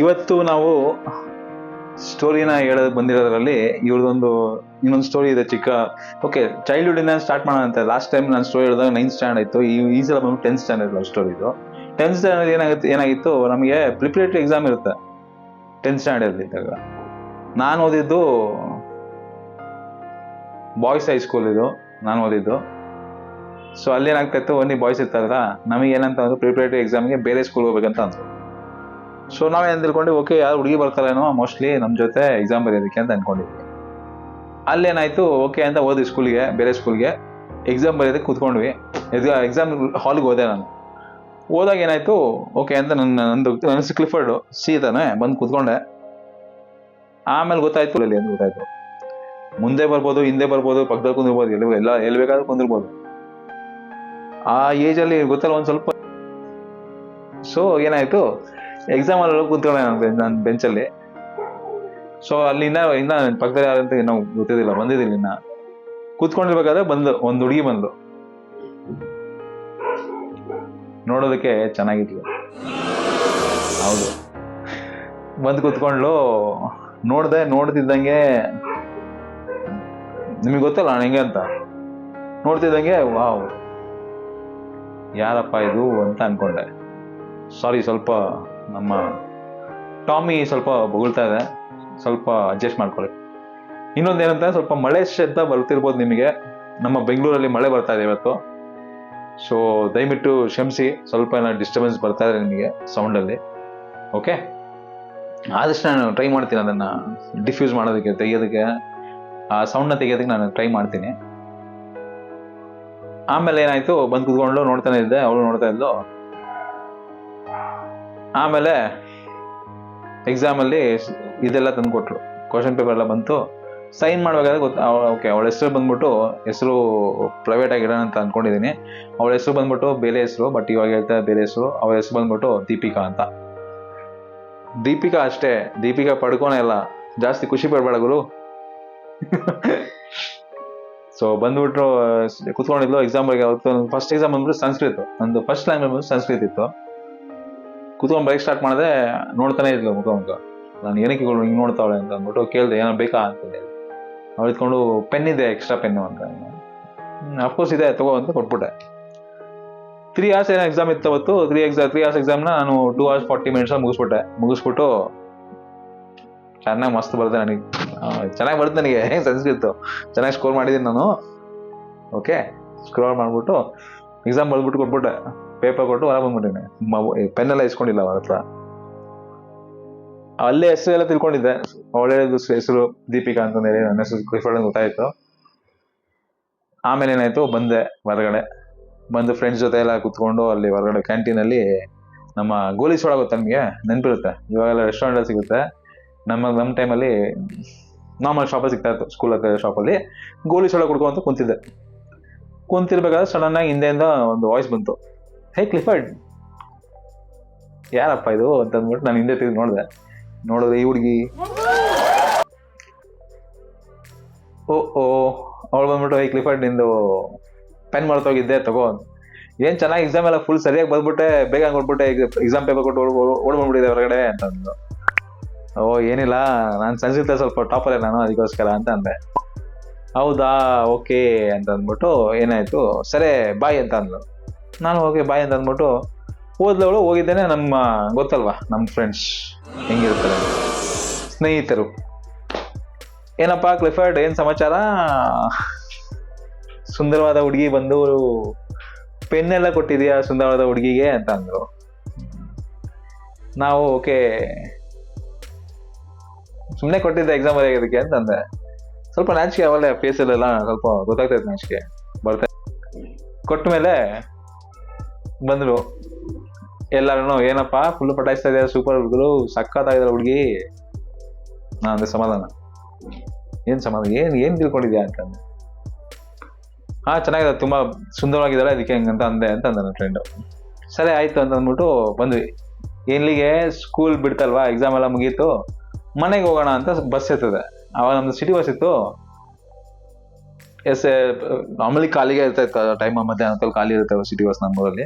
ಇವತ್ತು ನಾವು ಸ್ಟೋರಿನ ಹೇಳೋದು ಬಂದಿರೋದ್ರಲ್ಲಿ ಇವ್ರದೊಂದು ಇನ್ನೊಂದು ಸ್ಟೋರಿ ಇದೆ ಚಿಕ್ಕ. ಓಕೆ, ಚೈಲ್ಡ್ಹುಡ್ ಇಂದ ಸ್ಟಾರ್ಟ್ ಮಾಡೋಣ ಅಂತ. ಲಾಸ್ಟ್ ಟೈಮ್ ನಾನು ಸ್ಟೋರಿ ಹೇಳಿದಾಗ 9th ಸ್ಟ್ಯಾಂಡರ್ಡ್ ಆಯ್ತು. ಈ ಸಲ ಬಂದು 10th ಸ್ಟ್ಯಾಂಡರ್ಡ್ ಲವ್ ಸ್ಟೋರಿ ಇದು. 10th ಸ್ಟ್ಯಾಂಡರ್ಡ್ ಏನಾಗಿತ್ತು, ನಮಗೆ ಪ್ರಿಪರೇಟರಿ ಎಕ್ಸಾಮ್ ಇರುತ್ತೆ 10th ಸ್ಟ್ಯಾಂಡರ್ಡ್ ಇದ್ದಾಗ. ನಾನು ಓದಿದ್ದು ಬಾಯ್ಸ್ ಹೈಸ್ಕೂಲ್ ಇದು, ನಾನು ಓದಿದ್ದು. ಸೊ ಅಲ್ಲಿ ಏನಾಗ್ತಾ ಇತ್ತು, ಓನ್ಲಿ ಬಾಯ್ಸ್ ಇರ್ತಾರಲ್ಲ, ನಮಗೆ ಏನಂತ ಅಂದ್ರೆ ಪ್ರಿಪರೇಟರಿ ಎಕ್ಸಾಮ್ಗೆ ಬೇರೆ ಸ್ಕೂಲ್ ಹೋಗ್ಬೇಕಂತ ಅಂದ್ರು. ಸೊ ನಾವೇನು ತಿಳ್ಕೊಂಡು, ಓಕೆ ಯಾರು ಹುಡುಗಿ ಬರ್ತಾರೇನೋ ಮೋಸ್ಟ್ಲಿ ನಮ್ಮ ಜೊತೆ ಎಕ್ಸಾಮ್ ಬರೆಯೋದಕ್ಕೆ ಅಂತ ಅನ್ಕೊಂಡಿದ್ವಿ. ಅಲ್ಲೇನಾಯ್ತು, ಓಕೆ ಅಂತ ಹೋದ್ವಿ ಸ್ಕೂಲಿಗೆ, ಬೇರೆ ಸ್ಕೂಲ್ಗೆ ಎಕ್ಸಾಮ್ ಬರೆಯೋದಕ್ಕೆ ಕೂತ್ಕೊಂಡ್ವಿ. ಎಕ್ಸಾಮ್ ಹಾಲ್ಗೆ ಹೋದೆ ನಾನು. ಹೋದಾಗ ಏನಾಯ್ತು, ಓಕೆ ಅಂತ ನನ್ನ ಹೆಸರು ಕ್ಲಿಫರ್ಡು, ಸಿ ತಾನೆ, ಬಂದು ಕೂತ್ಕೊಂಡೆ. ಆಮೇಲೆ ಗೊತ್ತಾಯ್ತು ಅಲ್ಲಿ ಅಂತ ಗೊತ್ತಾಯ್ತು, ಮುಂದೆ ಬರ್ಬೋದು, ಹಿಂದೆ ಬರ್ಬೋದು, ಪಕ್ಕದಲ್ಲಿ ಕುಂದಿರ್ಬೋದು, ಎಲ್ಲಿ ಬೇಕಾದ್ರೂ ಕುಂದಿರ್ಬೋದು. ಆ ಏಜಲ್ಲಿ ಗೊತ್ತಲ್ಲ ಒಂದು ಸ್ವಲ್ಪ. ಸೊ ಏನಾಯ್ತು, ಎಕ್ಸಾಮ್ ಅಲ್ಲಿ ಕೂತ್ಕೊಂಡೆ ನಾನು ಬೆಂಚಲ್ಲಿ. ಸೊ ಅಲ್ಲಿ ಇನ್ನ ಪಕ್ಕದಲ್ಲಿ ಯಾರಂತ ನಾವು ಗೊತ್ತಿದ್ದಿಲ್ಲ, ಬಂದಿದ್ದಿಲ್ಲ ಇನ್ನ. ಕೂತ್ಕೊಂಡಿರ್ಬೇಕಾದ್ರೆ ಒಂದು ಹುಡುಗಿ ಬಂದು ನೋಡೋದಕ್ಕೆ ಚೆನ್ನಾಗಿದ್ಲು. ಹೌದು, ಬಂದು ಕೂತ್ಕೊಂಡ್ಲು. ನೋಡ್ತಿದ್ದಂಗೆ, ನಿಮಗೆ ಗೊತ್ತಲ್ಲ ನಾನು ಹೆಂಗೆ ಅಂತ, ನೋಡ್ತಿದ್ದಂಗೆ ವಾವ್ ಯಾರಪ್ಪ ಇದು ಅಂತ ಅನ್ಕೊಂಡೆ. ಸಾರಿ, ಸ್ವಲ್ಪ ನಮ್ಮ ಟಾಮಿ ಸ್ವಲ್ಪ ಬೊಗಳ್ತಾ ಇದೆ, ಸ್ವಲ್ಪ ಅಡ್ಜಸ್ಟ್ ಮಾಡ್ಕೊಳ್ಳಿ. ಇನ್ನೊಂದೇನಂತ, ಸ್ವಲ್ಪ ಮಳೆ ಶಬ್ದ ಬರ್ತಿರ್ಬೋದು ನಿಮಗೆ. ನಮ್ಮ ಬೆಂಗಳೂರಲ್ಲಿ ಮಳೆ ಬರ್ತಾ ಇದೆ ಇವತ್ತು. ಸೊ ದಯವಿಟ್ಟು ಕ್ಷಮಿಸಿ, ಸ್ವಲ್ಪ ಏನೋ ಡಿಸ್ಟರ್ಬೆನ್ಸ್ ಬರ್ತಾ ಇದೆ ನಿಮಗೆ ಸೌಂಡಲ್ಲಿ. ಓಕೆ, ಆದಷ್ಟು ನಾನು ಟ್ರೈ ಮಾಡ್ತೀನಿ ಅದನ್ನು ಡಿಫ್ಯೂಸ್ ಮಾಡೋದಕ್ಕೆ, ತೆಗಿಯೋದಕ್ಕೆ, ಆ ಸೌಂಡ್ನ ತೆಗಿಯೋದಕ್ಕೆ ನಾನು ಟ್ರೈ ಮಾಡ್ತೀನಿ. ಆಮೇಲೆ ಏನಾಯ್ತು, ಬಂದು ಕೂತ್ಕೊಂಡು ನೋಡ್ತಾನೆ ಇದ್ದೆ, ಅವಳು ನೋಡ್ತಾ ಇದ್ಲು. ಆಮೇಲೆ ಎಕ್ಸಾಮಲ್ಲಿ ಇದೆಲ್ಲ ತಂದು ಕೊಟ್ರು, ಕ್ವಶನ್ ಪೇಪರ್ ಎಲ್ಲ ಬಂತು. ಸೈನ್ ಮಾಡಬೇಕಾದ್ರೆ ಓಕೆ, ಅವಳ ಹೆಸರು ಬಂದ್ಬಿಟ್ಟು, ಹೆಸರು ಪ್ರೈವೇಟ್ ಆಗಿರೋಣ ಅಂತ ಅಂದ್ಕೊಂಡಿದ್ದೀನಿ. ಅವಳ ಹೆಸರು ಬಂದ್ಬಿಟ್ಟು ಬೇರೆ ಹೆಸರು, ಬಟ್ ಇವಾಗ ಹೇಳ್ತಾ ಬೇರೆ ಹೆಸರು. ಅವಳ ಹೆಸರು ಬಂದ್ಬಿಟ್ಟು ದೀಪಿಕಾ ಅಂತ. ದೀಪಿಕಾ ಅಷ್ಟೇ, ದೀಪಿಕಾ ಪಡ್ಕೊನೇ ಇಲ್ಲ, ಜಾಸ್ತಿ ಖುಷಿ ಪಡ್ಬೇಡ ಗುರು. ಸೊ ಬಂದ್ಬಿಟ್ರು, ಕುತ್ಕೊಂಡಿದ್ಲು ಎಕ್ಸಾಮ್ ಬಗ್ಗೆ. ಫಸ್ಟ್ ಎಕ್ಸಾಮ್ ಬಂದ್ಬಿಟ್ಟು ಸಂಸ್ಕೃತ, ನಂದು ಫಸ್ಟ್ ಲ್ಯಾಂಗ್ವೇಜ್ ಬಂದು ಸಂಸ್ಕೃತ ಇತ್ತು. ಕುತ್ಕೊಂಡು ಬೈಕ್ ಸ್ಟಾರ್ಟ್ ಮಾಡಿದೆ, ನೋಡ್ತಾನೆ ಇದ್ಲು ಮುಖ. ನಾನು ಏನಕ್ಕೆ ಹಿಂಗೆ ನೋಡ್ತಾವಳೆ ಅಂತ ಅಂದ್ಬಿಟ್ಟು ಕೇಳಿದೆ, ಏನೋ ಬೇಕಾ ಅಂತಂದೆ. ಅವ್ಳು ಇಟ್ಕೊಂಡು ಪೆನ್ ಇದೆ, ಎಕ್ಸ್ಟ್ರಾ ಪೆನ್ನು ಅಂತ. ಅಫ್ಕೋರ್ಸ್ ಇದೆ, ತಗೋ ಅಂತ ಕೊಟ್ಬಿಟ್ಟೆ. 3 hours ಏನೋ ಎಕ್ಸಾಮ್ ಇತ್ತು ಅವತ್ತು. 3 hours ಎಕ್ಸಾಮ್ನ ನಾನು 2 hours 40 minutes ಮುಗಿಸ್ಬಿಟ್ಟು ಚೆನ್ನಾಗಿ ಮಸ್ತ್ ಬರುತ್ತೆ ನನಗೆ. ಚೆನ್ನಾಗಿ ಬರುತ್ತೆ ನನಗೆ ಸಂಸ್ಕೃತ, ಚೆನ್ನಾಗಿ ಸ್ಕೋರ್ ಮಾಡಿದ್ದೀನಿ ನಾನು. ಓಕೆ, ಸ್ಕೋರ್ ಮಾಡಿಬಿಟ್ಟು ಎಕ್ಸಾಮ್ ಬರೆದ್ಬಿಟ್ಟು ಕೊಟ್ಬಿಟ್ಟೆ. ಪೇಪರ್ ಕೊಟ್ಟು ಹೊರ ಬಂದ್ಬಿಟ್ಟಿನಿ. ಪೆನ್ನೆಲ್ಲ ಇಸ್ಕೊಂಡಿಲ್ಲ ಅವ್ರ ಹತ್ರ. ಅಲ್ಲೇ ಹೆಸರು ಎಲ್ಲ ತಿಳ್ಕೊಂಡಿದ್ದೆ. ಅವಳೇ ಹೆಸರು ದೀಪಿಕಾ ಅಂತಂದೇಳಿ, ನನ್ನ ಹೆಸರು ಕ್ಲಿಫರ್ಡ್ ಅಂತ ಗೊತ್ತಾಯ್ತು. ಆಮೇಲೆ ಏನಾಯ್ತು, ಬಂದೆ ಹೊರಗಡೆ. ಬಂದು ಫ್ರೆಂಡ್ಸ್ ಜೊತೆ ಎಲ್ಲ ಕೂತ್ಕೊಂಡು ಅಲ್ಲಿ ಹೊರಗಡೆ ಕ್ಯಾಂಟೀನಲ್ಲಿ ನಮ್ಮ ಗೋಲಿ ಸೋಡಾ ಗೊತ್ತಾ ನಿಮಗೆ, ನೆನಪಿರುತ್ತೆ. ಇವಾಗೆಲ್ಲ ರೆಸ್ಟೋರೆಂಟಲ್ಲಿ ಸಿಗುತ್ತೆ. ನಮ್ಮ ಟೈಮಲ್ಲಿ ನಾರ್ಮಲ್ ಶಾಪಲ್ಲಿ ಸಿಗ್ತಾ ಇತ್ತು, ಸ್ಕೂಲ್ ಹತ್ರ ಶಾಪಲ್ಲಿ. ಗೋಲಿ ಸೋಡಾ ಕುಡ್ಕೊಂತ ಕುಂತಿರ್ಬೇಕಾದ್ರೆ ಸಡನ್ ಆಗಿ ಹಿಂದೆಯಿಂದ ಒಂದು ವಾಯ್ಸ್ ಬಂತು, ಹೇ ಕ್ಲಿಫರ್ಡ್, ಯಾರಪ್ಪ ಇದು ಅಂತ ಅಂದ್ಬಿಟ್ಟು ನಾನು ಹಿಂದೆ ತೆಗೆದು ನೋಡಿದ್ರೆ ಈ ಹುಡುಗಿ. ಅವಳು ಬಂದ್ಬಿಟ್ಟು, ಹೇ ಕ್ಲಿಫರ್ಡ್, ನಿಂದು ಪೆನ್ ಮರ್ತೋಗಿದ್ದೆ, ತಗೋ. ಏನ್ ಚೆನ್ನಾಗಿ ಎಕ್ಸಾಮ್ ಎಲ್ಲ ಫುಲ್ ಸರಿಯಾಗಿ ಬಂದ್ಬಿಟ್ಟೆ, ಬೇಗ ಕೊಟ್ಬಿಟ್ಟೆ, ಎಕ್ಸಾಮ್ ಪೇಪರ್ ಕೊಟ್ಟು ಓಡ್ ಬಂದ್ಬಿಟ್ಟಿದೆ ಹೊರಗಡೆ ಅಂತಂದ್ರು. ಏನಿಲ್ಲ, ನಾನು ಸಂಸ್ಕೃತ ಸ್ವಲ್ಪ ಟಾಪರೇ ನಾನು, ಅದಕ್ಕೋಸ್ಕರ ಅಂತ ಅಂದೆ. ಹೌದಾ, ಓಕೆ ಅಂತ ಅಂದ್ಬಿಟ್ಟು ಏನಾಯ್ತು, ಸರಿ ಬಾಯ್ ಅಂತ ಅಂದ್ಲು. ನಾನು ಓಕೆ ಬಾಯ್ ಅಂತ ಅಂದ್ಬಿಟ್ಟು ಹೋದ್ಲವಳು. ಹೋಗಿದ್ದೇನೆ, ನಮ್ಮ ಗೊತ್ತಲ್ವಾ ನಮ್ಮ ಫ್ರೆಂಡ್ಸ್ ಹೆಂಗಿರ್ತಾರೆ, ಸ್ನೇಹಿತರು. ಏನಪ್ಪಾ ಕ್ಲಿಫರ್ಡ್, ಏನ್ ಸಮಾಚಾರ, ಸುಂದರವಾದ ಹುಡುಗಿ ಬಂದು ಪೆನ್ನೆಲ್ಲ ಕೊಟ್ಟಿದ್ಯಾ ಸುಂದರವಾದ ಹುಡುಗಿಗೆ ಅಂತ ಅಂದ್ರು. ನಾವು ಓಕೆ ಸುಮ್ಮನೆ ಕೊಟ್ಟಿದ್ದೆ ಎಕ್ಸಾಮ್ ಬರೆಯೋದಕ್ಕೆ ಅಂತಂದೆ. ಸ್ವಲ್ಪ ನಾಚಿಕೆ ಅವಲ್ಲೇ ಫೇಸಲ್ಲೆಲ್ಲ ಸ್ವಲ್ಪ ಗೊತ್ತಾಗ್ತಾ ಇತ್ತು, ನಾಚಿಕೆ ಬರ್ತಾ. ಕೊಟ್ಟ ಮೇಲೆ ಬಂದ್ರು ಎಲ್ಲರೂ, ಏನಪ್ಪಾ ಫುಲ್ ಪಟಾಯಿಸ್ತಾ ಇದೆಯಾ, ಸೂಪರ್ ಹುಡುಗರು, ಸಕ್ಕತ್ತಾಗಿದ್ದಾರೆ ಹುಡುಗಿ. ನಾ ಅಂದೆ ಸಮಾಧಾನ, ಏನ್ ತಿಳ್ಕೊಂಡಿದ್ಯಾ ಅಂತಂದೆ. ಚೆನ್ನಾಗಿದೆ, ತುಂಬಾ ಸುಂದರವಾಗಿದ್ದಾಳೆ, ಅದಕ್ಕೆ ಹೆಂಗಂತ ಅಂದೆ ಅಂತ ಅಂದ ನನ್ನ ಫ್ರೆಂಡು. ಸರಿ ಆಯ್ತು ಅಂತ ಅಂದ್ಬಿಟ್ಟು ಬಂದ್ವಿ. ಇಲ್ಲಿಗೆ ಸ್ಕೂಲ್ ಬಿಡ್ತಲ್ವಾ, ಎಕ್ಸಾಮ್ ಎಲ್ಲ ಮುಗೀತು, ಮನೆಗೆ ಹೋಗೋಣ ಅಂತ ಬಸ್ ಇರ್ತದೆ. ಅವಾಗ ನಮ್ದು ಸಿಟಿ ಬಸ್ ಇತ್ತು. ನಾರ್ಮಲಿ ಖಾಲಿಗೆ ಇರ್ತಾ ಇತ್ತು ಟೈಮ್, ಮಧ್ಯಾಹ್ನ ಖಾಲಿ ಇರುತ್ತೆ ಸಿಟಿ ಬಸ್ ನಮ್ಮೂರಲ್ಲಿ.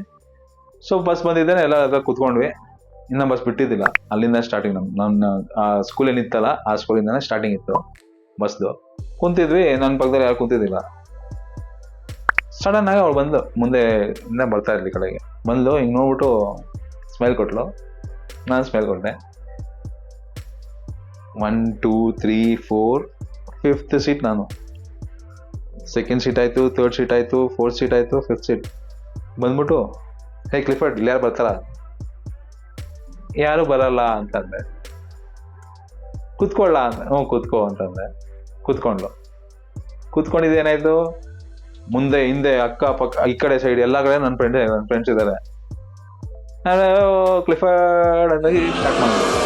ಸೊ ಬಸ್ ಬಂದಿದ್ದೇನೆ, ಎಲ್ಲ ಕುತ್ಕೊಂಡ್ವಿ. ಇನ್ನ ಬಸ್ ಬಿಟ್ಟಿದ್ದಿಲ್ಲ. ಅಲ್ಲಿಂದ ಸ್ಟಾರ್ಟಿಂಗ್ ನನ್ನ ಸ್ಕೂಲ್ ಏನಿತ್ತಲ್ಲ ಆ ಸ್ಕೂಲಿಂದಾನೇ ಸ್ಟಾರ್ಟಿಂಗ್ ಇತ್ತು ಬಸ್ದು. ಕುಂತಿದ್ವಿ, ನನ್ನ ಪಕ್ಕದಲ್ಲಿ ಯಾರು ಕುಂತಿದ್ದಿಲ್ಲ. ಸಡನ್ ಆಗಿ ಅವಳು ಬಂದು ಮುಂದೆ ಇಂದ ಬರ್ತಾ ಇದ್ಲಿ ಕಡೆಗೆ ಬಂದು ಹಿಂಗೆ ನೋಡ್ಬಿಟ್ಟು ಸ್ಮೈಲ್ ಕೊಟ್ಲು. ನಾನು ಸ್ಮೈಲ್ ಕೊಟ್ಟೆ. 1 2 3 4 5th ಸೀಟ್ ನಾನು. 2nd ಸೀಟ್ ಆಯಿತು, 3rd ಸೀಟ್ ಆಯಿತು, 4th ಸೀಟ್ ಆಯಿತು, 5th ಸೀಟ್ ಬಂದ್ಬಿಟ್ಟು ಹೇ ಕ್ಲಿಫರ್ಡ್ ಇಲ್ಲಿ ಯಾರು ಬರ್ತಾರ? ಯಾರು ಬರಲ್ಲ ಅಂತಂದೆ. ಕೂತ್ಕೊಳ್ಳ ಅಂತ. ಕೂತ್ಕೋ ಅಂತಂದೆ. ಕೂತ್ಕೊಂಡ್ಲು. ಕೂತ್ಕೊಂಡಿದ್ದೇನಾಯ್ತು, ಮುಂದೆ ಹಿಂದೆ ಅಕ್ಕ ಪಕ್ಕ ಈ ಕಡೆ ಸೈಡ್ ಎಲ್ಲ ಕಡೆ ನನ್ನ ಫ್ರೆಂಡ್ಸ್ ಇದ್ದಾರೆ. ಕ್ಲಿಫರ್ಡ್ ಅಂತ ಸ್ಟಾರ್ಟ್ ಮಾಡಿದ್ರು.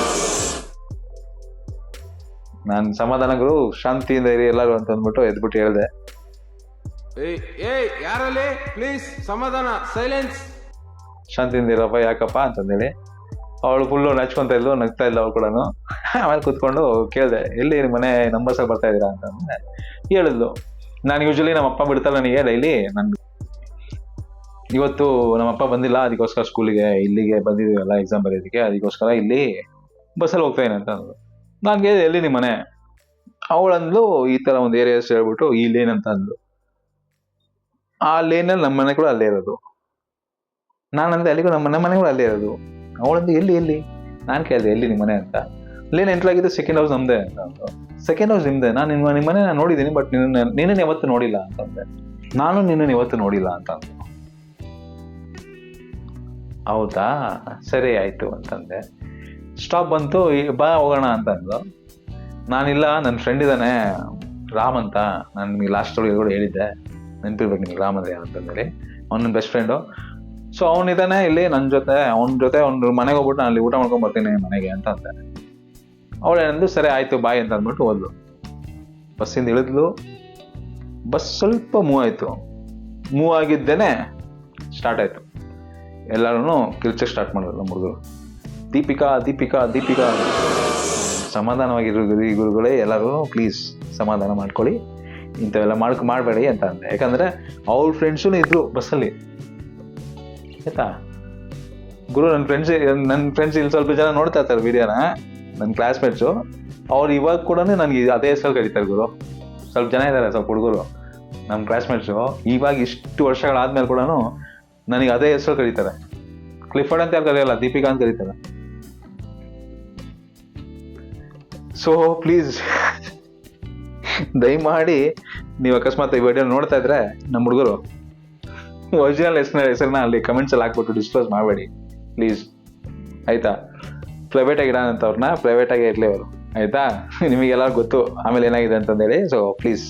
ನಾನು ಸಮಾಧಾನಗಳು ಶಾಂತಿಯಿಂದ ಇರಿ ಎಲ್ಲರೂ ಅಂತ ಅಂದ್ಬಿಟ್ಟು ಎದ್ಬಿಟ್ಟು ಹೇಳಿದೆ, ಯಾರಲ್ಲಿ ಪ್ಲೀಸ್ ಸಮಾಧಾನ, ಸೈಲೆನ್ಸ್, ಶಾಂತಿಯಿಂದ ಇರಪ್ಪ ಯಾಕಪ್ಪ ಅಂತಂದೇಳಿ. ಅವಳು ಫುಲ್ಲು ನಚ್ಕೊಂತ ಇದ್ಲು, ನಗ್ತಾ ಇಲ್ಲ ಅವಳು ಕೂಡ. ಆಮೇಲೆ ಕೂತ್ಕೊಂಡು ಕೇಳಿದೆ, ಎಲ್ಲಿ ನಿಮ್ಮ ಮನೆ ನಂಬರ್ಸಾಗಿ ಬರ್ತಾ ಇದ್ದೀರಾ ಅಂತಂದ್ರೆ ಹೇಳಿದ್ಲು. ನಾನು ಯೂಶಲಿ ನಮ್ಮ ಅಪ್ಪ ಬಿಡ್ತಾರೆ ನನಗೆ ಡೈಲಿ. ಇವತ್ತು ನಮ್ಮ ಅಪ್ಪ ಬಂದಿಲ್ಲ, ಅದಕ್ಕೋಸ್ಕರ ಸ್ಕೂಲಿಗೆ ಇಲ್ಲಿಗೆ ಬಂದಿದ್ದೀವಲ್ಲ ಎಕ್ಸಾಮ್ ಬರೆಯೋದಕ್ಕೆ, ಅದಕ್ಕೋಸ್ಕರ ಇಲ್ಲಿ ಬಸ್ಸಲ್ಲಿ ಹೋಗ್ತಾ ಇದ್ದೀನಿ ಅಂತ ಅಂದ್ಲು. ನನಗೆ ಎಲ್ಲಿ ನಿಮ್ಮ ಮನೆ? ಅವಳಂದ್ಲು ಈ ಥರ ಒಂದು ಏರಿಯಾಸ್ ಹೇಳ್ಬಿಟ್ಟು ಈ ಲೇನ್ ಅಂತ ಅಂದ್ಲು. ಆ ಲೇನಲ್ಲಿ ನಮ್ಮ ಮನೆ ಕೂಡ ಅಲ್ಲೇ ಇರೋದು. ನಾನಂದ್ರೆ ಅಲ್ಲಿಗೂ ನಮ್ಮ ಮನೆ ಕೂಡ ಅಲ್ಲೇ ಇರೋದು. ಅವಳಂದು ಎಲ್ಲಿ ನಾನು ಕೇಳಿದೆ ಎಲ್ಲಿ ನಿಮ್ಮ ಮನೆ ಅಂತ. ಲೇನ್ ಎಂಟ್ರಾಗಿದ್ದು ಸೆಕೆಂಡ್ ಹೌಸ್ ನಮ್ದೆ ಅಂತ ಅಂದ್ರು. ಸೆಕೆಂಡ್ ಹೌಸ್ ನಿಮ್ದೆ? ನಾನು ನಿಮ್ಮ ಮನೆ ನಾನು ನೋಡಿದ್ದೀನಿ, ಬಟ್ ನಿನ್ನ ಯಾವತ್ತು ನೋಡಿಲ್ಲ ಅಂತಂದೆ. ನಾನು ನಿನ್ನ ಯಾವತ್ತು ನೋಡಿಲ್ಲ ಅಂತ ಅಂದ್ರು. ಹೌದಾ, ಸರಿ ಆಯ್ತು ಅಂತಂದೆ. ಸ್ಟಾಪ್ ಬಂತು, ಬಾ ಹೋಗೋಣ ಅಂತಂದು. ನಾನಿಲ್ಲ, ನನ್ನ ಫ್ರೆಂಡ್ ಇದ್ದಾನೆ ರಾಮ್ ಅಂತ, ನಾನು ನಿಮಗೆ ಲಾಸ್ಟ್ ಕೂಡ ಹೇಳಿದ್ದೆ, ನೆನಪಿರ್ಬೇಕು ನಿಮಗೆ ರಾಮ್ ಅಂದ್ರೆ ಅಂತಂದೇಳಿ. ಅವ್ನು ನನ್ನ ಬೆಸ್ಟ್ ಫ್ರೆಂಡು. ಸೊ ಅವನಿದ್ದಾನೆ ಇಲ್ಲಿ ನನ್ನ ಜೊತೆ, ಅವ್ನ ಮನೆಗೆ ಹೋಗ್ಬಿಟ್ಟು ನಾನು ಅಲ್ಲಿ ಊಟ ಮಾಡ್ಕೊಂಡು ಬರ್ತೀನಿ ಮನೆಗೆ ಅಂತ ಅಂದೆ. ಅವಳೇನಂದು ಸರಿ ಆಯಿತು ಬಾಯ್ ಅಂತ ಅಂದ್ಬಿಟ್ಟು ಹೋದ್ಲು. ಬಸ್ಸಿಂದ ಇಳಿದ್ಲು. ಬಸ್ ಸ್ವಲ್ಪ ಮೂವ್ ಆಯಿತು. ಮೂವ್ ಆಗಿದ್ದೇನೆ ಸ್ಟಾರ್ಟ್ ಆಯಿತು. ಎಲ್ಲರೂ ಕಿರ್ಚಕ್ಕೆ ಸ್ಟಾರ್ಟ್ ಮಾಡಿದ್ರು ನಮ್ಮ ಹುಡುಗರು. ದೀಪಿಕಾ ದೀಪಿಕಾ ದೀಪಿಕಾ. ಸಮಾಧಾನವಾಗಿರೋ ಗುರುಗಳೇ, ಎಲ್ಲರೂ ಪ್ಲೀಸ್ ಸಮಾಧಾನ ಮಾಡ್ಕೊಳ್ಳಿ, ಇಂಥವೆಲ್ಲ ಮಾಡಬೇಡಿ ಅಂತ ಅಂದೆ. ಯಾಕಂದರೆ ಅವ್ರ ಫ್ರೆಂಡ್ಸೂ ಇದ್ರು ಬಸ್ಸಲ್ಲಿ, ಆಯ್ತಾ. ಗುರು ನನ್ನ ಫ್ರೆಂಡ್ಸ್ ಇಲ್ಲಿ ಸ್ವಲ್ಪ ಜನ ನೋಡ್ತಾ ಇರ್ತಾರೆ ವಿಡಿಯೋನ, ನನ್ನ ಕ್ಲಾಸ್ಮೇಟ್ಸು. ಅವ್ರು ಇವಾಗ ಕೂಡ ನನಗೆ ಅದೇ ಹೆಸರು ಕರೀತಾರೆ ಗುರು. ಸ್ವಲ್ಪ ಜನ ಇದ್ದಾರೆ, ಸ್ವಲ್ಪ ಹುಡುಗರು ನಮ್ಮ ಕ್ಲಾಸ್ಮೇಟ್ಸು, ಇವಾಗ ಇಷ್ಟು ವರ್ಷಗಳಾದ್ಮೇಲೆ ಕೂಡ ನನಗೆ ಅದೇ ಹೆಸರು ಕರೀತಾರೆ. ಕ್ಲಿಫರ್ಡ್ ಅಂತ ಯಾರು ಕರೆಯಲ್ಲ, ದೀಪಿಕಾ ಅಂತ ಕರೀತಾರೆ. ಸೊ ಪ್ಲೀಸ್ ದಯಮಾಡಿ ನೀವು ಅಕಸ್ಮಾತ್ ಈ ವಿಡಿಯೋ ನೋಡ್ತಾ ಇದ್ರೆ ನಮ್ಮ ಹುಡುಗರು ಒರಿಜಿನಲ್ ಹೆಸರನ್ನ ಅಲ್ಲಿ ಕಮೆಂಟ್ಸಲ್ಲಿ ಹಾಕ್ಬಿಟ್ಟು ಡಿಸ್ಕ್ಲೋಸ್ ಮಾಡಬೇಡಿ ಪ್ಲೀಸ್, ಆಯಿತಾ. ಪ್ರೈವೇಟಾಗಿ ಇಡೋಣಂತ ಅವ್ರನ್ನ ಪ್ರೈವೇಟಾಗಿ ಇರಲಿ ಅವರು, ಆಯಿತಾ. ನಿಮಗೆಲ್ಲರೂ ಗೊತ್ತು ಆಮೇಲೆ ಏನಾಗಿದೆ ಅಂತಂದೇಳಿ. So please.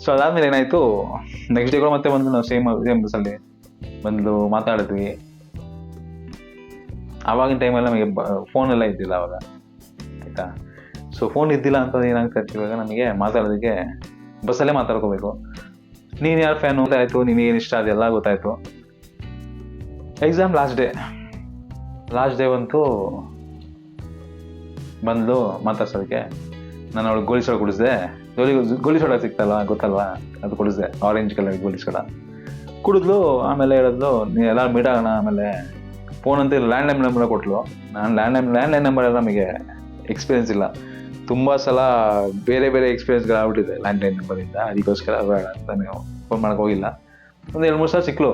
ಸೊ ಅದಾದ್ಮೇಲೆ ಏನಾಯಿತು, ನೆಕ್ಸ್ಟ್ ಡೇ ಕೂಡ ಮತ್ತೆ ಬಂದು ನಾವು ಸೇಮ್ ಬಸ್ಸಲ್ಲಿ ಬಂದು ಮಾತಾಡಿದ್ವಿ. ಆವಾಗಿನ ಟೈಮಲ್ಲಿ ನಮಗೆ ಫೋನೆಲ್ಲ ಇದ್ದಿಲ್ಲ ಅವಾಗ, ಆಯಿತಾ. ಸೊ ಫೋನ್ ಇದ್ದಿಲ್ಲ ಅಂತಂದು ಏನಾಗ್ತಾಯಿತ್ತು, ಇವಾಗ ನಮಗೆ ಮಾತಾಡೋದಕ್ಕೆ ಬಸ್ಸಲ್ಲೇ ಮಾತಾಡ್ಕೋಬೇಕು. ನೀನು ಯಾರು ಫ್ಯಾನು ಅಂತ ಆಯಿತು, ನಿನಗೇನು ಇಷ್ಟ ಅದೆಲ್ಲ ಗೊತ್ತಾಯಿತು. ಎಕ್ಸಾಮ್ ಲಾಸ್ಟ್ ಡೇ ಬಂತು. ಬಂದು ಮಾತಾಡ್ಸೋದಕ್ಕೆ ನಾನು ಅವಳಿಗೆ ಗೋಲಿ ಸೋಡ ಕುಡಿಸಿದೆ. ಗೋಲಿ ಸೋಡ ಸಿಗ್ತಲ್ಲ ಗೊತ್ತಲ್ವಾ, ಅದು ಕುಡಿಸಿದೆ, ಆರೆಂಜ್ ಕಲರ್ ಗೋಲಿ ಸೋಡ ಕುಡಿದ್ಲು. ಆಮೇಲೆ ಹೇಳಿದ್ಲು ನೀ ಎಲ್ಲರೂ ಮೀಟ್ ಆಗೋಣ. ಆಮೇಲೆ ಫೋನ್ ಅಂತ ಲ್ಯಾಂಡ್ಲೈನ್ ನಂಬರ್ ಕೊಟ್ಲು. ನಾನು ಲ್ಯಾಂಡ್ಲೈನ್ ನಂಬರ್ ಎಲ್ಲ ನಮಗೆ ಎಕ್ಸ್ಪೀರಿಯನ್ಸ್ ಇಲ್ಲ, ತುಂಬ ಸಲ ಬೇರೆ ಎಕ್ಸ್ಪೀರಿಯನ್ಸ್ಗಳಾಗ್ಬಿಟ್ಟಿದೆ ಲ್ಯಾಂಡ್ಲೈನ್ ನಂಬರಿಂದ, ಅದಕ್ಕೋಸ್ಕರ ಬೇಡ ಅಂತ ನೀವು ಫೋನ್ ಮಾಡೋಕೆ ಹೋಗಿಲ್ಲ. ಒಂದು 2-3 ಸಲ ಸಿಕ್ಕಲು.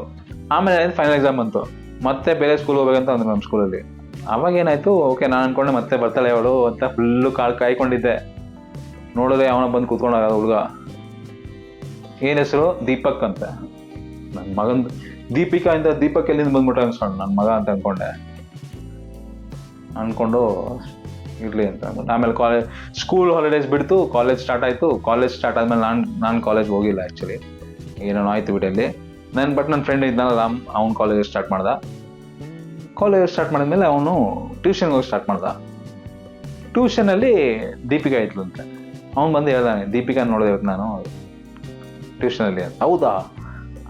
ಆಮೇಲೆ ಫೈನಲ್ ಎಕ್ಸಾಮ್ ಬಂತು, ಮತ್ತೆ ಬೇರೆ ಸ್ಕೂಲ್ ಹೋಗ್ಬೇಕಂತ ಅಂದರು ನಮ್ಮ ಸ್ಕೂಲಲ್ಲಿ. ಅವಾಗ ಏನಾಯಿತು, ಓಕೆ ನಾನು ಅಂದ್ಕೊಂಡೆ ಮತ್ತೆ ಬರ್ತಾಳೆ ಅವಳು ಅಂತ ಫುಲ್ಲು ಕಾಯ್ಕೊಂಡಿದ್ದೆ. ನೋಡಿದ್ರೆ ಅವನ ಬಂದು ಕೂತ್ಕೊಂಡಾಗ ಹುಡುಗ, ಏನು ಹೆಸರು, ದೀಪಕ್ ಅಂತ. ನನ್ನ ಮಗಂದು ದೀಪಿಕಾ ಇಂದ ದೀಪಕ್ ಎಲ್ಲಿಂದ ಬಂದ್ಬಿಟ್ಟ ಅನ್ಸ್ಕೊಂಡು ನನ್ನ ಮಗ ಅಂತ ಅಂದ್ಕೊಂಡು ಇರಲಿ ಅಂತ ಅಂದ್ಬಿಟ್ಟು. ಆಮೇಲೆ ಸ್ಕೂಲ್ ಹಾಲಿಡೇಸ್ ಬಿಡ್ತು, ಕಾಲೇಜ್ ಸ್ಟಾರ್ಟ್ ಆಯಿತು. ಕಾಲೇಜ್ ಸ್ಟಾರ್ಟ್ ಆದಮೇಲೆ ನಾನು ಕಾಲೇಜ್ ಹೋಗಿಲ್ಲ ಆ್ಯಕ್ಚುಲಿ, ಏನೋ ಆಯಿತು ಬಿಟ್ಟಲ್ಲಿ. ನನ್ನ ಫ್ರೆಂಡ್ ಇದ್ನಲ್ಲ ರಾಮ್, ಅವ್ನು ಕಾಲೇಜ್ ಸ್ಟಾರ್ಟ್ ಮಾಡಿದ್ಮೇಲೆ ಅವನು ಟ್ಯೂಷನ್ಗೆ ಹೋಗಿ ಸ್ಟಾರ್ಟ್ ಮಾಡ್ದ. ಟ್ಯೂಷನಲ್ಲಿ ದೀಪಿಕಾ ಇದ್ಲು ಅಂತ. ಅವ್ನು ಬಂದು ಹೇಳ್ದಾನೆ, ದೀಪಿಕಾ ನೋಡಿದೆ ಇವತ್ತು ನಾನು ಟ್ಯೂಷನಲ್ಲಿ ಅಂತ. ಹೌದಾ?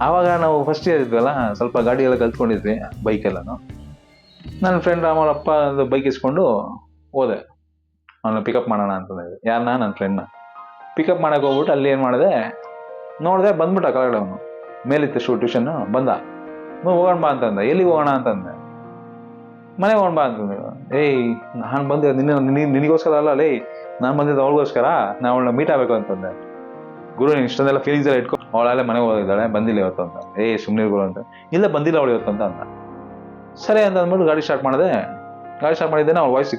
ಆವಾಗ ನಾವು ಫಸ್ಟ್ ಇಯರ್ ಇದ್ವಲ್ಲ, ಸ್ವಲ್ಪ ಗಾಡಿ ಎಲ್ಲ ಕಲ್ತ್ಕೊಂಡಿದ್ವಿ, ಬೈಕೆಲ್ಲನು. ನನ್ನ ಫ್ರೆಂಡ್ ರಾಮಪ್ಪ ಬೈಕ್ ಇಸ್ಕೊಂಡು ಹೋದೆ ಅವನ್ನ ಪಿಕಪ್ ಮಾಡೋಣ ಅಂತಂದಿದ್ದೆ. ಯಾರನ್ನ? ನನ್ನ ಫ್ರೆಂಡ್ನ ಪಿಕಪ್ ಮಾಡೋಕೆ ಹೋಗ್ಬಿಟ್ಟು ಅಲ್ಲಿ ಏನು ಮಾಡಿದೆ ನೋಡಿದೆ, ಬಂದ್ಬಿಟ್ಟ ಕೆಳಗಡೆ. ಅವನು ಮೇಲಿತ್ತು ಟ್ಯೂಷನ್ನು, ಬಂದ. ಹೋಗೋಣ ಬಾ ಅಂತಂದೆ. ಎಲ್ಲಿಗೆ ಹೋಗೋಣ ಅಂತಂದೆ. ಮನೆಗೆ ಹೋಗೋಣ ಬಾ ಅಂತ. ಏಯ್ ನಾನು ಬಂದಿದ್ದೆ ನಿನಗೋಸ್ಕರ ಅಲ್ಲ ಲೇ, ನಾನು ಬಂದಿದ್ದು ಅವಳಿಗೋಸ್ಕರ, ನಾನು ಅವಳನ್ನ ಮೀಟ್ ಆಗಬೇಕು ಅಂತಂದೆ. ಗುರು ನೀನು ಇಷ್ಟೊಂದೆಲ್ಲ ಫೀಲಿಂಗ್ಸ್ ಎಲ್ಲ ಇಟ್ಕೊ, ಅವಳಲ್ಲೇ ಮನೆಗೆ ಹೋಗಿದ್ದಾಳೆ, ಬಂದಿಲ್ಲ ಇವತ್ತು ಅಂತ. ಸುಮ್ಮನೆ ಗುರು ಅಂತ. ಇಲ್ಲ ಬಂದಿಲ್ಲ ಅವಳು ಇವತ್ತು ಅಂತ ಅಂದ. ಸರಿ ಅಂತ ಅಂದ್ಬಿಟ್ಟು ಗಾಡಿ ಸ್ಟಾರ್ಟ್ ಮಾಡಿದೆ. ಗಾಡಿ ಸ್ಟಾರ್ಟ್ ಮಾಡಿದ್ದೇನೆ, ಅವ್ಳ ವಾಯ್ಸ್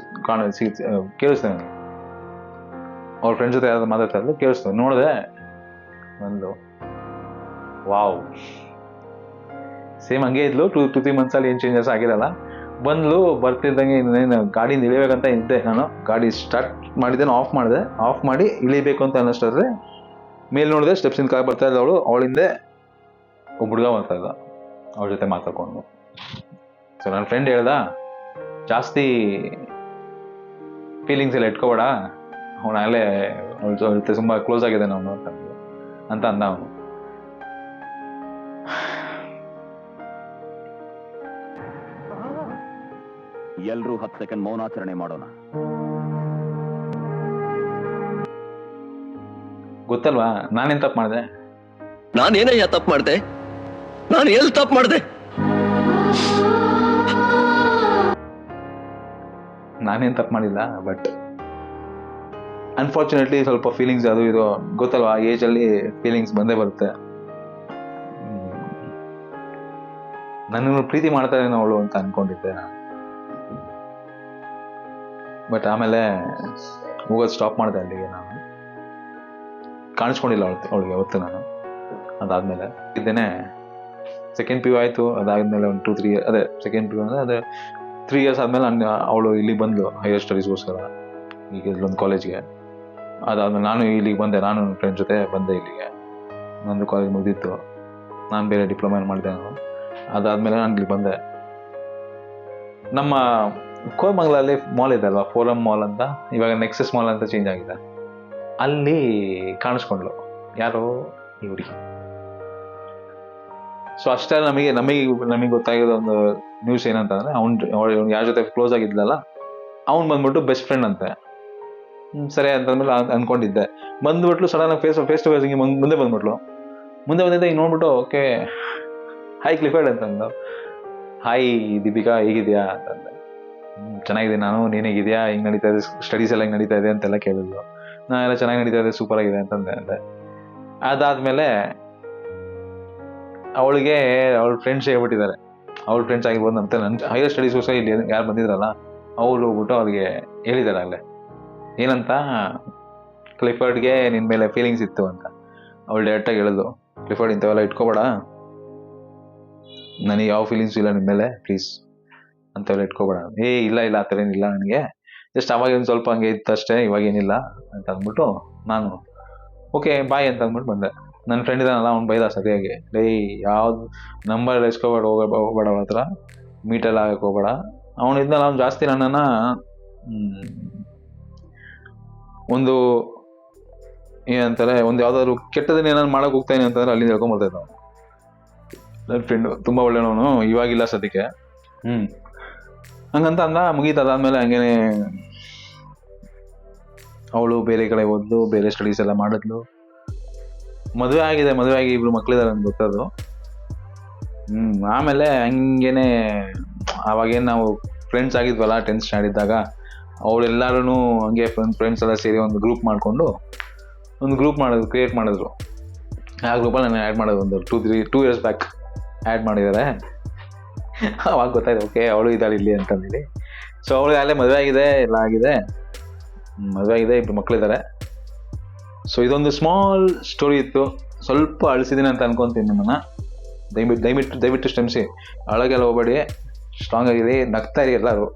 ಕೇಳಿಸ್ತೇನೆ ನನಗೆ. ಅವ್ರ ಫ್ರೆಂಡ್ಸ್ ಜೊತೆ ಯಾವ್ದು ಮಾತಾಡ್ತಾ ಇದ್ದು ಕೇಳಿಸ್ತೇವೆ. ನೋಡಿದೆ ಒಂದು ವಾವ್, ಸೇಮ್ ಹಂಗೆ ಇದ್ಲು. 2-3 ಮಂತ್ಸಲ್ಲಿ ಏನು ಚೇಂಜಸ್ ಆಗಿರಲ್ಲ. ಬಂದ್ಲು, ಬರ್ತಿದ್ದಂಗೆ ಇನ್ನೇನು ಗಾಡಿಯಿಂದ ಇಳಿಬೇಕಂತ ಇದ್ದೆ ನಾನು. ಗಾಡಿ ಸ್ಟಾರ್ಟ್ ಮಾಡಿದ್ದೇನೆ, ಆಫ್ ಮಾಡಿ ಇಳಿಬೇಕು ಅಂತ ಅನ್ನಿಸ್ತಾದ್ರೆ ಮೇಲೆ ನೋಡಿದೆ ಸ್ಟೆಪ್ಸಿಂದ ಕಾರ್ ಬರ್ತಾ ಇದ್ದ ಅವಳು. ಅವಳಿಂದೆ ಒಬ್ಬ ಹುಡುಗ ಬರ್ತಾ ಇದ್ದ, ಅವ್ರ ಜೊತೆ ಮಾತಾಡ್ಕೊಂಡು. ಸೊ ನನ್ನ ಫ್ರೆಂಡ್ ಹೇಳ್ದ, ಜಾಸ್ತಿ ಫೀಲಿಂಗ್ಸ್ ಎಲ್ಲ ಇಟ್ಕೋಬೇಡ, ಅವನಲ್ಲೇ ಅವಳ ಜೊತೆ ತುಂಬ ಕ್ಲೋಸ್ ಆಗಿದೆ ಅವನು ಅಂತ ಅಂದ ಅವನು. ಎಲ್ರೂ 10 ಸೆಕೆಂಡ್ ಮೌನಾಚರಣೆ ಮಾಡೋಣ. ಗೊತ್ತಲ್ವಾ ನಾನೇನ್ ತಪ್ಪು ಮಾಡಿದೆ? ನಾನೇನಯ್ಯ ತಪ್ಪು ಮಾಡಿದೆ? ನಾನು ಎಲ್ಲಿ ತಪ್ಪು ಮಾಡಿದೆ? ನಾನೇನ್ ತಪ್ಪು ಮಾಡಿಲ್ಲ, ಬಟ್ ಅನ್ಫಾರ್ಚುನೇಟ್ಲಿ ಸ್ವಲ್ಪ ಫೀಲಿಂಗ್ಸ್ ಅದು ಇದು ಗೊತ್ತಲ್ವಾ, ಆ ಏಜ್ ಅಲ್ಲಿ ಫೀಲಿಂಗ್ಸ್ ಬಂದೇ ಬರುತ್ತೆ. ನನ್ನನ್ನು ಪ್ರೀತಿ ಮಾಡ್ತಾರೇನೋ ಅವಳು ಅಂತ ಅನ್ಕೊಂಡಿದ್ದೆ ನಾನು. ಬಟ್ ಆಮೇಲೆ ಹೋಗೋದು ಸ್ಟಾಪ್ ಮಾಡಿದೆ ಅಲ್ಲಿಗೆ. ನಾನು ಕಾಣಿಸ್ಕೊಂಡಿಲ್ಲ ಅವಳಿಗೆ ಅವತ್ತು ನಾನು. ಅದಾದ್ಮೇಲೆ ಇದ್ದೇನೆ ಸೆಕೆಂಡ್ PU ಆಯಿತು. ಅದಾದ್ಮೇಲೆ ಒಂದು 2-3 ಇಯರ್, ಅದೇ ಸೆಕೆಂಡ್ PU ಅಂದರೆ ಅದೇ 3 ಇಯರ್ಸ್ ಆದಮೇಲೆ ಅವಳು ಇಲ್ಲಿಗೆ ಬಂದು ಹೈಯರ್ ಸ್ಟಡೀಸ್ಗೋಸ್ಕರ ಈಗ ಇಲ್ಲೊಂದು ಕಾಲೇಜ್ಗೆ. ಅದಾದ್ಮೇಲೆ ನಾನು ಇಲ್ಲಿಗೆ ಬಂದೆ, ನಾನು ನನ್ನ ಫ್ರೆಂಡ್ ಜೊತೆ ಬಂದೆ ಇಲ್ಲಿಗೆ. ನಂದು ಕಾಲೇಜ್ ಮುಗಿದಿತ್ತು, ನಾನು ಬೇರೆ ಡಿಪ್ಲೊಮಾ ಮಾಡಿದೆ ನಾನು. ಅದಾದಮೇಲೆ ನಾನು ಇಲ್ಲಿ ಬಂದೆ. ನಮ್ಮ ಕೋರಮಂಗಲಲ್ಲಿ ಮಾಲ್ ಇದೆ ಅಲ್ವಾ, ಫೋರಮ್ ಮಾಲ್ ಅಂತ, ಇವಾಗ ನೆಕ್ಸಸ್ ಮಾಲ್ ಅಂತ ಚೇಂಜ್ ಆಗಿದೆ. ಅಲ್ಲಿ ಕಾಣಿಸ್ಕೊಂಡ್ಲು ಯಾರೋ ಈ ಹುಡುಗಿ. ಸೊ ಅಷ್ಟೇ ನಮಗೆ ಗೊತ್ತಾಗಿರೋ ಒಂದು ನ್ಯೂಸ್ ಏನಂತಂದ್ರೆ, ಅವ್ನು ಯಾರ ಜೊತೆ ಕ್ಲೋಸ್ ಆಗಿದ್ಲಲ್ಲ ಅವ್ನು ಬಂದ್ಬಿಟ್ಟು ಬೆಸ್ಟ್ ಫ್ರೆಂಡ್ ಅಂತೆ. ಸರಿ ಅಂತಂದ್ಮೇಲೆ ಅನ್ಕೊಂಡಿದ್ದೆ. ಬಂದ್ಬಿಟ್ಲು ಸಡನ್ ಆಗಿ ಫೇಸ್ ಟು ಫೇಸ್ ಹಿಂಗೆ ಮುಂದೆ ಬಂದ್ಬಿಟ್ಲು. ಮುಂದೆ ಬಂದಿದ್ದೆ ಹಿಂಗೆ ನೋಡ್ಬಿಟ್ಟು, ಓಕೆ ಹಾಯ್ ಕ್ಲಿಫರ್ಡ್ ಅಂತಂದು. ಹಾಯ್ ದೀಪಿಕಾ ಹೇಗಿದ್ಯಾ ಅಂತಂದೆ. ಚೆನ್ನಾಗಿದೆ ನಾನು, ನೀನು ಹೇಗಿದ್ಯಾ, ಹಿಂಗೆ ನಡೀತಾ ಇದೆ ಸ್ಟಡೀಸ್ ಎಲ್ಲ ಹಿಂಗೆ ನಡೀತಾ ಇದೆ ಅಂತೆಲ್ಲ ಕೇಳಿದ್ಲು. ನಾನೆಲ್ಲ ಚೆನ್ನಾಗಿ ನಡೀತಾ ಇದೆ, ಸೂಪರ್ ಆಗಿದೆ ಅಂತಂದೆ. ಅದಾದ್ಮೇಲೆ ಅವಳಿಗೆ ಅವಳ ಫ್ರೆಂಡ್ಸ್ ಹೇಳ್ಬಿಟ್ಟಿದ್ದಾರೆ, ಅವಳ ಫ್ರೆಂಡ್ಸ್ ಆಗಿರ್ಬೋದು ಅಂತ. ನನ್ನ ಹೈಯರ್ ಸ್ಟಡೀಸ್ಗೋಸ್ಕರ ಇಲ್ಲಿ ಯಾರು ಬಂದಿದ್ರಲ್ಲ ಅವ್ರು ಹೋಗ್ಬಿಟ್ಟು ಅವ್ರಿಗೆ ಹೇಳಿದ್ದಾರೆ ಅಲ್ಲೇ ಏನಂತ, ಕ್ಲಿಫರ್ಡ್ಗೆ ನಿನ್ನ ಮೇಲೆ ಫೀಲಿಂಗ್ಸ್ ಇತ್ತು ಅಂತ. ಅವಳು ಡೈರೆಕ್ಟಾಗಿ ಹೇಳಿದ್ಲು, ಕ್ಲಿಫರ್ಡ್ ಇಂಥವೆಲ್ಲ ಇಟ್ಕೋಬೇಡ, ನನಗೆ ಯಾವ ಫೀಲಿಂಗ್ಸ್ ಇಲ್ಲ ನಿಮ್ಮ ಮೇಲೆ, ಪ್ಲೀಸ್ ಅಂತೆಲ್ಲ ಇಟ್ಕೋಬೇಡ. ಇಲ್ಲ ಆ ಥರ ಏನಿಲ್ಲ ನನಗೆ, ಜಸ್ಟ್ ಅವಾಗ ಒಂದು ಸ್ವಲ್ಪ ಹಂಗೆ ಇತ್ತು ಅಷ್ಟೇ, ಇವಾಗೇನಿಲ್ಲ ಅಂತ ಅಂದ್ಬಿಟ್ಟು ನಾನು ಓಕೆ ಬಾಯ್ ಅಂತ ಅಂದ್ಬಿಟ್ಟು ಬಂದೆ. ನನ್ನ ಫ್ರೆಂಡ್ ಇದ್ದಾನಲ್ಲ ಅವ್ನು ಬೈದ ಸರಿಯಾಗಿ, ಯಾವ್ದು ನಂಬರ್ ಇಸ್ಕೋಬೇಡ, ಹೋಗ್ಬೇಡ ಅವಳ ಹತ್ರ, ಮೀಟೆಲ್ಲ ಆಗಕ್ಕೆ ಹೋಗ್ಬೇಡ. ಅವನು ಇದ್ನಲ್ಲ ಅವ್ನು ಜಾಸ್ತಿ ನನ್ನನ್ನು ಒಂದು ಏನಂತಾರೆ, ಒಂದು ಯಾವ್ದಾದ್ರು ಕೆಟ್ಟದನ್ನ ಏನಾದ್ರು ಮಾಡಕ್ಕೆ ಹೋಗ್ತಾನೆ ಅಂತಂದ್ರೆ ಅಲ್ಲಿಂದ ಹೇಳ್ಕೊಂಬರ್ತಾಯಿದ್ದ ಅವನು. ನನ್ನ ಫ್ರೆಂಡು ತುಂಬ ಒಳ್ಳೆಯವನು, ಇವಾಗಿಲ್ಲ ಸದ್ಯಕ್ಕೆ. ಹಂಗಂತ ಅಂದ, ಮುಗೀತು. ಅದಾದ್ಮೇಲೆ ಹಂಗೇನೆ ಅವಳು ಬೇರೆ ಕಡೆ ಓದ್ಲು, ಬೇರೆ ಸ್ಟಡೀಸ್ ಎಲ್ಲ ಮಾಡಿದ್ಲು, ಮದುವೆ ಆಗಿ 2 ಮಕ್ಳಿದ್ದಾರೆ ಅಂತ ಗೊತ್ತದು. ಆಮೇಲೆ ಹಂಗೇನೆ ಅವಾಗೇನು ನಾವು ಫ್ರೆಂಡ್ಸ್ ಆಗಿದ್ವಲ್ಲ 10th ಸ್ಟ್ಯಾಂಡರ್ಡ್ ಇದ್ದಾಗ, ಅವಳೆಲ್ಲರೂ ಹಂಗೆ ಫ್ರೆಂಡ್ಸ್ ಎಲ್ಲ ಸೇರಿ ಒಂದು ಗ್ರೂಪ್ ಕ್ರಿಯೇಟ್ ಮಾಡಿದ್ರು. ಆ ಗ್ರೂಪಲ್ಲಿ ನಾನು ಆ್ಯಡ್ ಮಾಡೋದು ಒಂದು 2 ಇಯರ್ಸ್ ಬ್ಯಾಕ್ ಆ್ಯಡ್ ಮಾಡಿದ್ದಾರೆ. ಅವಾಗ ಗೊತ್ತಾಯ್ತು, ಓಕೆ ಅವಳು ಇದ್ದಾಳೆ ಇಲ್ಲಿ ಅಂತಂದೇಳಿ. ಸೊ ಅವಳಿಗೆ ಅಲ್ಲೇ ಮದುವೆ ಆಗಿದೆ, ಎಲ್ಲ ಆಗಿದೆ, 2 ಮಕ್ಕಳಿದ್ದಾರೆ. ಸೊ ಇದೊಂದು ಸ್ಮಾಲ್ ಸ್ಟೋರಿ ಇತ್ತು, ಸ್ವಲ್ಪ ಅಳಿಸಿದ್ದೀನಿ ಅಂತ ಅನ್ಕೊತೀನಿ ನಿಮ್ಮನ್ನು. ದಯವಿಟ್ಟು ಕ್ಷಮಿಸಿ, ಅಳಗೆಲ್ಲ ಹೋಗ್ಬೇಡಿ, ಸ್ಟ್ರಾಂಗ್ ಆಗಿದೆ, ನಗ್ತಾ ಇರಿ ಎಲ್ಲರೂ.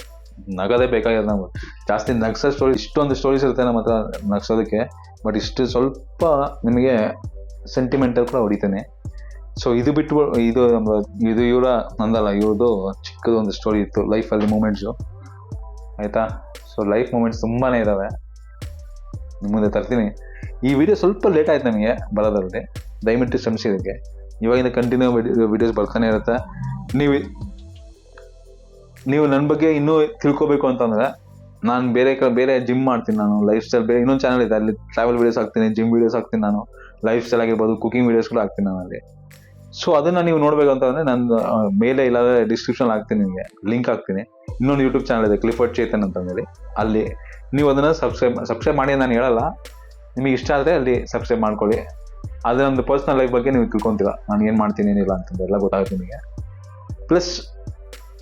ನಗೋದೇ ಬೇಕಾಗಿರೋದು ನಾವು, ಜಾಸ್ತಿ ನಗ್ಸೋ ಸ್ಟೋರಿ. ಇಷ್ಟೊಂದು ಸ್ಟೋರೀಸ್ ಇರುತ್ತೆ ನಮ್ಮ ಹತ್ರ ನಗ್ಸೋದಕ್ಕೆ, ಬಟ್ ಇಷ್ಟು ಸ್ವಲ್ಪ ನಿಮಗೆ ಸೆಂಟಿಮೆಂಟಲ್ ಕೂಡ ಹೊಡಿತೇನೆ. ಸೊ ಇದು ಬಿಟ್ಟು ಇದು ನಂದಲ್ಲ, ಇವ್ರದ್ದು ಚಿಕ್ಕದು ಒಂದು ಸ್ಟೋರಿ ಇತ್ತು, ಲೈಫಲ್ಲಿ ಮೂಮೆಂಟ್ಸು, ಆಯಿತಾ. ಸೊ ಲೈಫ್ ಮೂಮೆಂಟ್ಸ್ ತುಂಬಾ ಇದ್ದಾವೆ, ನಿಮ್ಮ ಮುಂದೆ ತರ್ತೀನಿ. ಈ ವಿಡಿಯೋ ಸ್ವಲ್ಪ ಲೇಟ್ ಆಯ್ತು ನಮಗೆ ಬರೋದ್ರಲ್ಲಿ, ದಯವಿಟ್ಟು ಶ್ರಮಿಸಿ ಇದಕ್ಕೆ. ಇವಾಗಿಂದ ಕಂಟಿನ್ಯೂ ವಿಡಿಯೋಸ್ ಬರ್ತಾನೆ ಇರುತ್ತೆ. ನೀವು ನನ್ನ ಬಗ್ಗೆ ಇನ್ನೂ ತಿಳ್ಕೊಬೇಕು ಅಂತಂದರೆ, ನಾನು ಬೇರೆ ಜಿಮ್ ಮಾಡ್ತೀನಿ, ನಾನು ಲೈಫ್ ಸ್ಟೈಲ್ ಬೇರೆ ಇನ್ನೊಂದು ಚಾನಲ್ ಇದೆ, ಅಲ್ಲಿ ಟ್ರಾವೆಲ್ ವೀಡಿಯೋಸ್ ಹಾಕ್ತೀನಿ, ಜಿಮ್ ವೀಡಿಯೋಸ್ ಹಾಕ್ತೀನಿ, ನಾನು ಲೈಫ್ ಸ್ಟೈಲ್ ಆಗಿರ್ಬೋದು, ಕುಕಿಂಗ್ ವೀಡಿಯೋಸ್ ಕೂಡ ಹಾಕ್ತೀನಿ ನಾನು ಅಲ್ಲಿ. ಸೊ ಅದನ್ನ ನೀವು ನೋಡ್ಬೇಕು ಅಂತಂದ್ರೆ ನನ್ನ ಮೇಲೆ ಇಲ್ಲಾಂದ್ರೆ ಡಿಸ್ಕ್ರಿಪ್ಷನ್ ಹಾಕ್ತೀನಿ, ನಿಮಗೆ ಲಿಂಕ್ ಹಾಕ್ತೀನಿ. ಇನ್ನೊಂದು ಯೂಟ್ಯೂಬ್ ಚಾನಲ್ ಇದೆ ಕ್ಲಿಫರ್ಡ್ ಚೇತನ್ ಅಂತಂದೇಳಿ, ಅಲ್ಲಿ ನೀವು ಅದನ್ನ ಸಬ್ಸ್ಕ್ರೈಬ್ ಮಾಡಿ ನಾನು ಹೇಳಲ್ಲ, ನಿಮಗೆ ಇಷ್ಟ ಆದರೆ ಅಲ್ಲಿ ಸಬ್ಸ್ಕ್ರೈಬ್ ಮಾಡ್ಕೊಳ್ಳಿ. ಅದ್ರ ಒಂದು ಪರ್ಸ್ನಲ್ ಲೈಫ್ ಬಗ್ಗೆ ನೀವು ತಿಳ್ಕೊಂತೀರ, ನಾನು ಏನು ಮಾಡ್ತೀನಿ ಏನಿಲ್ಲ ಅಂತಂದ್ರೆ ಎಲ್ಲ ಗೊತ್ತಾಗುತ್ತೆ ನಿಮಗೆ. ಪ್ಲಸ್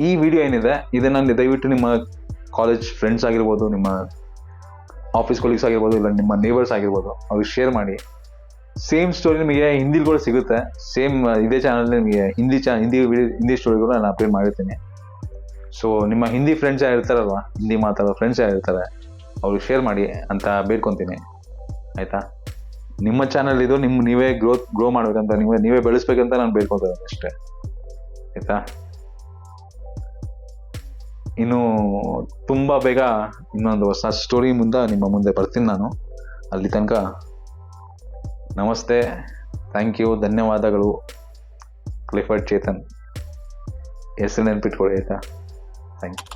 ಈ ವಿಡಿಯೋ ಏನಿದೆ ಇದನ್ನು ದಯವಿಟ್ಟು ನಿಮ್ಮ ಕಾಲೇಜ್ ಫ್ರೆಂಡ್ಸ್ ಆಗಿರ್ಬೋದು, ನಿಮ್ಮ ಆಫೀಸ್ ಕೊಲೀಗ್ಸ್ ಆಗಿರ್ಬೋದು, ಇಲ್ಲ ನಿಮ್ಮ ನೇಬರ್ಸ್ ಆಗಿರ್ಬೋದು, ಅವ್ರಿಗೆ ಶೇರ್ ಮಾಡಿ. ಸೇಮ್ ಸ್ಟೋರಿ ನಿಮಗೆ ಹಿಂದಿಲಿ ಕೂಡ ಸಿಗುತ್ತೆ. ಸೇಮ್ ಇದೇ ಚಾನಲ್ ನಿಮಗೆ ಹಿಂದಿ ಸ್ಟೋರಿಗಳು ನಾನು ಅಪ್ಡೇಟ್ ಮಾಡಿರ್ತೀನಿ. ಸೊ ನಿಮ್ಮ ಹಿಂದಿ ಫ್ರೆಂಡ್ಸ್ ಯಾರು ಇರ್ತಾರಲ್ವ, ಹಿಂದಿ ಮಾತಾಡೋ ಫ್ರೆಂಡ್ಸ್ ಯಾರು ಇರ್ತಾರೆ ಅವ್ರಿಗೆ ಶೇರ್ ಮಾಡಿ ಅಂತ ಬೇಡ್ಕೊತೀನಿ, ಆಯಿತಾ? ನಿಮ್ಮ ಚಾನಲ್ ಇದು, ನೀವೇ ಗ್ರೋ ಮಾಡ್ಬೇಕಂತ, ನೀವೇ ಬೆಳೆಸ್ಬೇಕಂತ ನಾನು ಬೇಡ್ಕೊತೀನಿ ಅಷ್ಟೇ, ಆಯಿತಾ? ಇನ್ನು ತುಂಬ ಬೇಗ ಇನ್ನೊಂದು ಹೊಸ ಸ್ಟೋರಿ ನಿಮ್ಮ ಮುಂದೆ ಬರ್ತೀನಿ ನಾನು. ಅಲ್ಲಿ ತನಕ ನಮಸ್ತೆ, ಥ್ಯಾಂಕ್ ಯು, ಧನ್ಯವಾದಗಳು. ಕ್ಲಿಫರ್ಡ್ ಚೇತನ್ ಹೆಸರು ನೆನ್ಪಿಟ್ಕೊಳ್ಳಿ, ಆಯಿತಾ? Thank you.